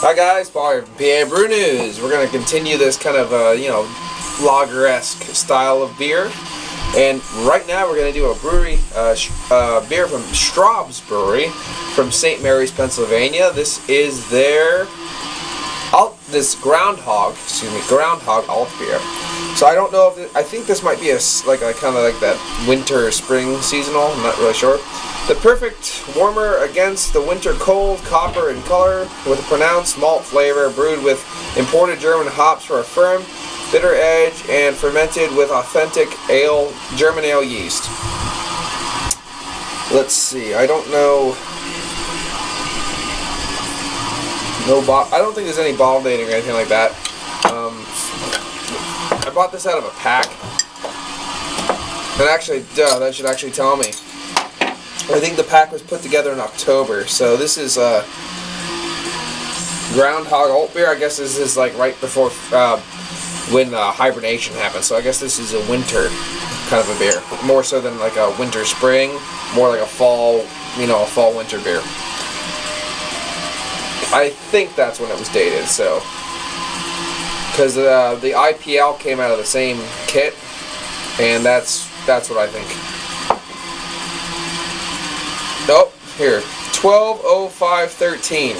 Hi guys, Paul here from PABrewNews. We're going to continue this kind of, lager-esque style of beer. And right now we're going to do a brewery, beer from Straub Brewery from St. Mary's, Pennsylvania. This is their groundhog Altbier. So I don't know if I think this might be a kind of like that winter spring seasonal. I'm not really sure. The perfect warmer against the winter cold, copper in color, with a pronounced malt flavor, brewed with imported German hops for a firm, bitter edge, and fermented with authentic German ale yeast. Let's see. I don't know. I don't think there's any bottle dating or anything like that. I bought this out of a pack. And actually, that should actually tell me. I think the pack was put together in October. So this is Groundhog Altbier. I guess this is like right before when hibernation happens. So I guess this is a winter kind of a beer. More so than like a winter spring. More like a fall, a fall winter beer. I think that's when it was dated, so because the IPL came out of the same kit, and that's what I think. Oh, here, 12/05/13.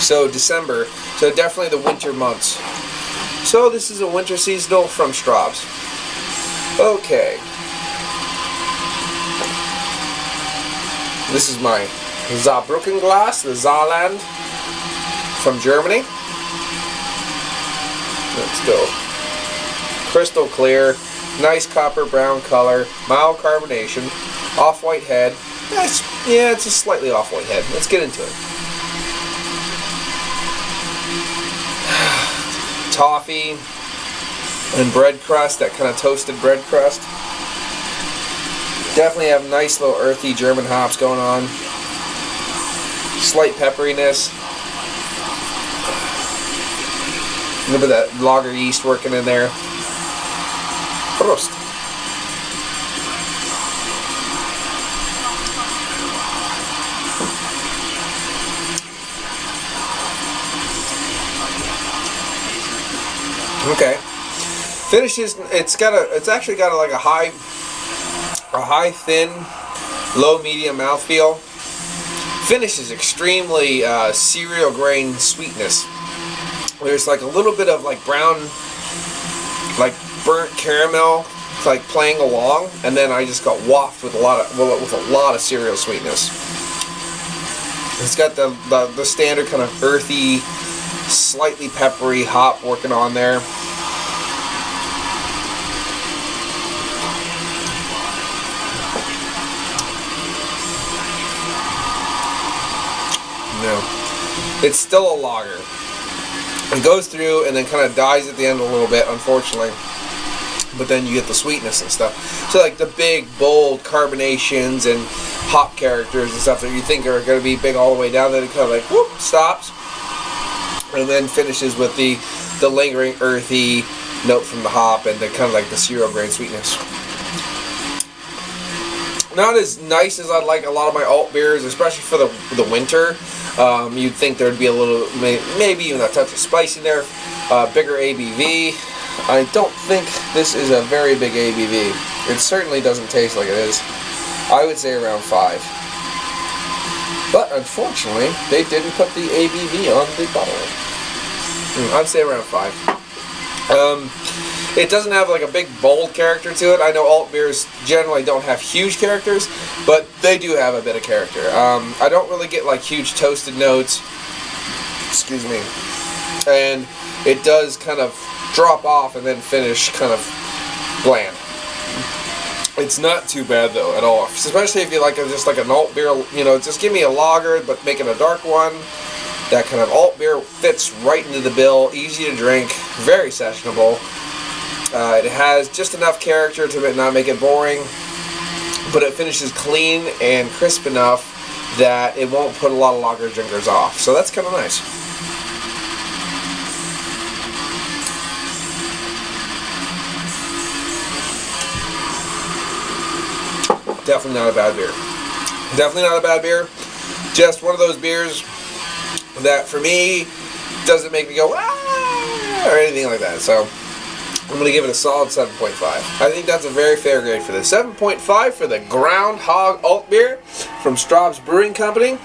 So December. So definitely the winter months. So this is a winter seasonal from Straub's. Okay. This is my Saarbrücken glass, the Saarland from Germany. Let's go. Crystal clear, nice copper brown color, mild carbonation, off-white head. It's a slightly off-white head. Let's get into it. Toffee and bread crust, that kind of toasted bread crust. Definitely have nice little earthy German hops going on. Slight pepperiness. A little bit of that lager yeast working in there. Prost. Okay. Finishes. It's actually got a high thin, low medium mouthfeel. Finish is extremely cereal grain sweetness. There's like a little bit of like brown, like burnt caramel, like playing along, and then I just got wafted with a lot of cereal sweetness. It's got the standard kind of earthy, slightly peppery hop working on there. No, it's still a lager. It goes through and then kind of dies at the end a little bit, unfortunately. But then you get the sweetness and stuff. So like the big, bold carbonations and hop characters and stuff that you think are going to be big all the way down, then it kind of like, whoop, stops. And then finishes with the lingering, earthy note from the hop and the kind of like the cereal grain sweetness. Not as nice as I'd like a lot of my alt beers, especially for the winter. You'd think there'd be a little, maybe even a touch of spice in there. Bigger ABV. I don't think this is a very big ABV. It certainly doesn't taste like it is. I would say around 5. But unfortunately, they didn't put the ABV on the bottle. I'd say around 5. It doesn't have like a big bold character to it. I know alt beers generally don't have huge characters, but they do have a bit of character. I don't really get like huge toasted notes. Excuse me. And it does kind of drop off and then finish kind of bland. It's not too bad though at all, especially if you like just like an alt beer. Just give me a lager, but make it a dark one. That kind of alt beer fits right into the bill. Easy to drink, very sessionable. It has just enough character to not make it boring, but it finishes clean and crisp enough that it won't put a lot of lager drinkers off. So that's kind of nice. Definitely not a bad beer. Definitely not a bad beer. Just one of those beers that for me doesn't make me go, ah, or anything like that. So I'm going to give it a solid 7.5. I think that's a very fair grade for this. 7.5 for the Ground Hog Altbier from Straub's Brewing Company,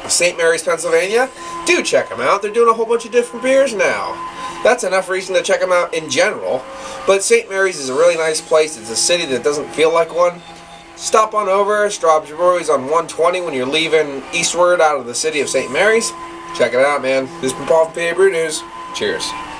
St. Mary's, Pennsylvania. Do check them out. They're doing a whole bunch of different beers now. That's enough reason to check them out in general. But St. Mary's is a really nice place. It's a city that doesn't feel like one. Stop on over. Straub Brewery's on 120 when you're leaving eastward out of the city of St. Mary's. Check it out, man. This has been Paul from PABrewNews. Cheers.